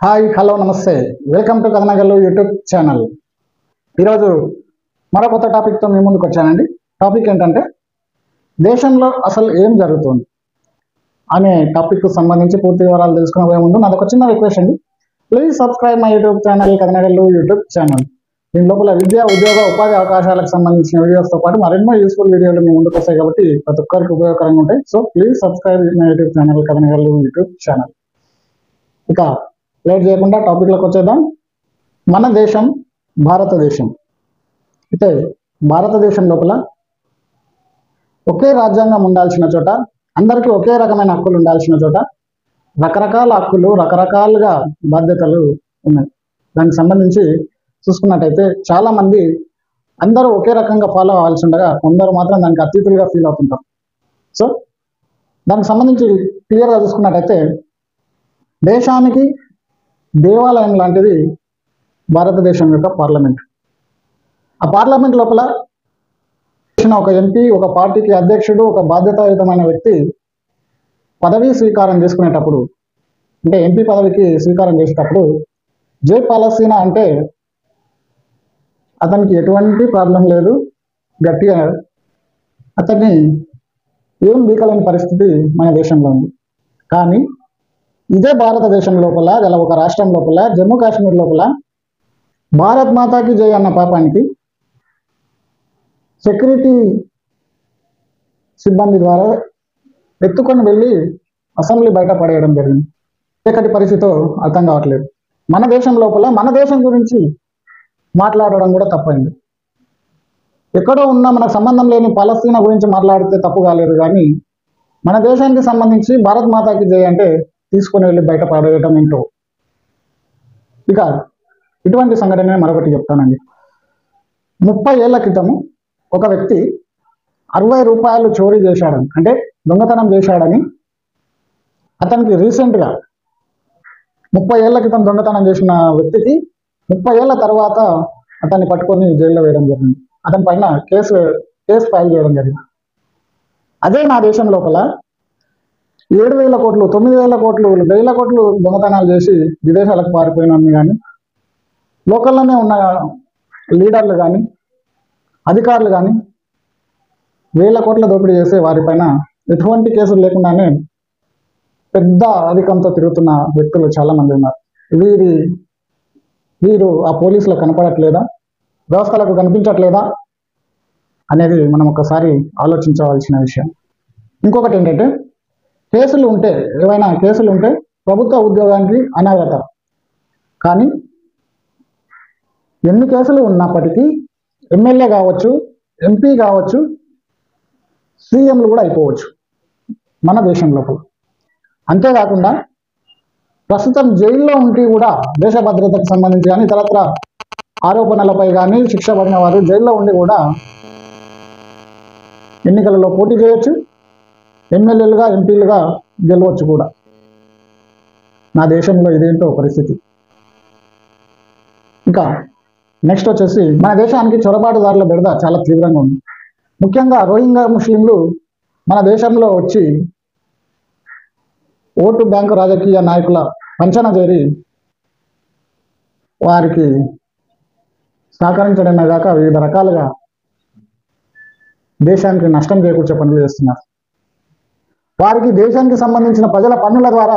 Hi hello నమస్తే welcome to కథనగల్లు YouTube channel. ఈరోజు మరో కొత్త టాపిక్తో మీ ముందుకు వచ్చానండి. టాపిక్ ఏంటంటే దేశంలో అసలు ఏం జరుగుతుంది అనే టాపిక్కు సంబంధించి పూర్తి వివరాలు తెలుసుకునే ముందు నాది ఒక చిన్న రిక్వెస్ట్ అండి. Please subscribe my YouTube channel కథనగల్లు YouTube channel. దీని లోపల విద్య ఉద్యోగ ఉపాధి అవకాశాలకు సంబంధించిన వీడియోస్తో పాటు మరెన్నో యూస్ఫుల్ వీడియోలు మీ ముందుకు వస్తాయి కాబట్టి ప్రతి ఒక్కరికి ఉపయోగకరంగా ఉంటాయి. So please subscribe my YouTube channel కథనగల్లు YouTube channel. ఇక లేట్ చేయకుండా టాపిక్లోకి వచ్చేద్దాం. మన దేశం భారతదేశం. అయితే భారతదేశం లోపల ఒకే రాజ్యాంగం ఉండాల్సిన చోట, అందరికీ ఒకే రకమైన హక్కులు ఉండాల్సిన చోట రకరకాల హక్కులు, రకరకాలుగా బాధ్యతలు ఉన్నాయి. దానికి సంబంధించి చూసుకున్నట్టయితే చాలా మంది అందరూ ఒకే రకంగా ఫాలో అవ్వాల్సి ఉండగా కొందరు మాత్రం దానికి అతీతులుగా ఫీల్ అవుతుంటారు. సో దానికి సంబంధించి క్లియర్గా చూసుకున్నట్టయితే దేశానికి దేవాలయం లాంటిది భారతదేశం యొక్క పార్లమెంట్. ఆ పార్లమెంట్ లోపల ఒక ఎంపీ, ఒక పార్టీకి అధ్యక్షుడు, ఒక బాధ్యతాయుతమైన వ్యక్తి పదవీ స్వీకారం చేసుకునేటప్పుడు, అంటే ఎంపీ పదవికి స్వీకారం చేసేటప్పుడు జై పాలస్తీనా అంటే అతనికి ఎటువంటి ప్రాబ్లం లేదు, గట్టిగా అతన్ని ఏం బీకలేని పరిస్థితి మన దేశంలో ఉంది. కానీ ఇదే భారతదేశం లోపల గల ఒక రాష్ట్రం లోపల, జమ్మూ కాశ్మీర్ లోపల భారత్ మాతాకి జై అన్న పాపానికి సెక్యూరిటీ సిబ్బంది ద్వారా ఎత్తుకొని వెళ్ళి అసెంబ్లీ బయట పడేయడం జరిగింది. ఎక్కడి పరిస్థితో అర్థం కావట్లేదు. మన దేశం లోపల మన దేశం గురించి మాట్లాడడం కూడా తప్పైంది. ఎక్కడో ఉన్న మనకు సంబంధం లేని పాలస్తీనా గురించి మాట్లాడితే తప్పు కాలేదు, కానీ మన దేశానికి సంబంధించి భారత్ మాతాకి జై అంటే తీసుకొని వెళ్ళి బయట పడేయడం ఏంటో. ఇక ఇటువంటి సంఘటన మరొకటి చెప్తానండి. 30 ఏళ్ల క్రితము ఒక వ్యక్తి 60 రూపాయలు చోరీ చేశాడని, అంటే దొంగతనం చేశాడని అతనికి రీసెంట్గా 30 ఏళ్ల క్రితం దొంగతనం చేసిన వ్యక్తికి 30 ఏళ్ల తర్వాత అతన్ని పట్టుకొని జైల్లో వేయడం జరిగింది. అతని పైన కేసు ఫైల్ చేయడం జరిగింది. అదే నా దేశం లోపల 7,000 కోట్లు, 9,000 కోట్లు, 1,000 కోట్లు దొంగతనాలు చేసి విదేశాలకు పారిపోయినవి కానీ, లోకల్లోనే ఉన్న లీడర్లు కానీ, అధికారులు కానీ 1,000 కోట్ల దోపిడీ చేసే వారిపైన ఎటువంటి కేసులు లేకుండానే పెద్ద అధికంతో తిరుగుతున్న వ్యక్తులు చాలామంది ఉన్నారు. వీరు ఆ పోలీసులకు కనపడట్లేదా, వ్యవస్థలకు కనిపించట్లేదా అనేది మనం ఒకసారి ఆలోచించవలసిన విషయం. ఇంకొకటి ఏంటంటే ఏవైనా కేసులు ఉంటే ప్రభుత్వ ఉద్యోగానికి అనర్హత. కానీ ఎన్ని కేసులు ఉన్నప్పటికీ ఎమ్మెల్యే కావచ్చు, ఎంపీ కావచ్చు, సీఎంలు కూడా అయిపోవచ్చు మన దేశం లోపల. అంతేకాకుండా ప్రస్తుతం జైల్లో ఉండి కూడా దేశ భద్రతకు సంబంధించి కానీ ఇతరత్ర ఆరోపణలపై కానీ శిక్ష పడిన వారు జైల్లో ఉండి కూడా ఎన్నికలలో పోటీ చేయొచ్చు, ఎమ్మెల్యేలుగా, ఎంపీలుగా గెలవచ్చు కూడా. నా దేశంలో ఇదేంటో పరిస్థితి. ఇంకా నెక్స్ట్ వచ్చేసి మన దేశానికి చొరబాటుదారుల బెడద చాలా తీవ్రంగా ఉంది. ముఖ్యంగా రోహింగ్యా ముస్లింలు మన దేశంలో వచ్చి ఓటు బ్యాంకు రాజకీయ నాయకుల పంచన చేరి వారికి సహకరించడమే కాక వివిధ రకాలుగా దేశానికి నష్టం చేకూర్చే పనులు చేస్తున్నారు. వారికి దేశానికి సంబంధించిన ప్రజల పన్నుల ద్వారా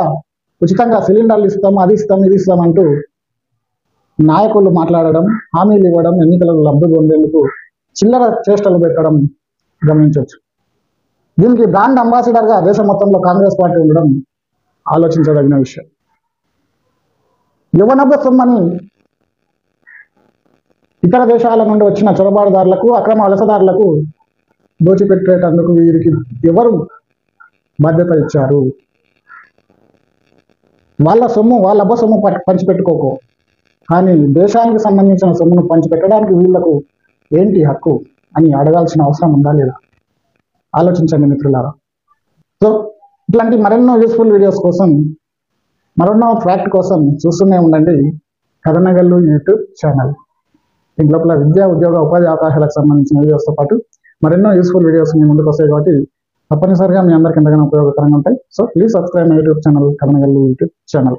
ఉచితంగా సిలిండర్లు ఇస్తాం, అది ఇస్తాం, ఇది ఇస్తాం అంటూ నాయకులు మాట్లాడడం, హామీలు ఇవ్వడం, ఎన్నికలకు లబ్ధి పొందేందుకు చిల్లర చేష్టలు పెట్టడం గమనించవచ్చు. దీనికి బ్రాండ్ అంబాసిడర్గా దేశం మొత్తంలో కాంగ్రెస్ పార్టీ ఉండడం ఆలోచించదగిన విషయం. యువనభ సొమ్మని ఇతర దేశాల నుండి వచ్చిన చొరబాటుదారులకు, అక్రమ వలసదారులకు దోచిపెట్టేటందుకు వీరికి ఎవరు బాధ్యత ఇచ్చారు? వాళ్ళ అబ్బ సొమ్ము పంచిపెట్టుకోకో, కానీ దేశానికి సంబంధించిన సొమ్మును పంచిపెట్టడానికి వీళ్లకు ఏంటి హక్కు అని అడగాల్సిన అవసరం ఉందా లేదా? ఆలోచించండి మిత్రులారా. సో ఇట్లాంటి మరెన్నో యూస్ఫుల్ వీడియోస్ కోసం, మరెన్నో ఫ్యాక్ట్ కోసం చూస్తూనే ఉండండి కథనగల్లు యూట్యూబ్ ఛానల్. దీని లోపల విద్యా ఉద్యోగ ఉపాధి అవకాశాలకు సంబంధించిన వీడియోస్తో పాటు మరెన్నో యూస్ఫుల్ వీడియోస్ మీ ముందుకు వస్తాయి కాబట్టి తప్పనిసరిగా మీ అందరికీ ఎంతగానో ఉపయోగకరంగా ఉంటాయి. So please subscribe my YouTube channel కథనగల్లు YouTube channel.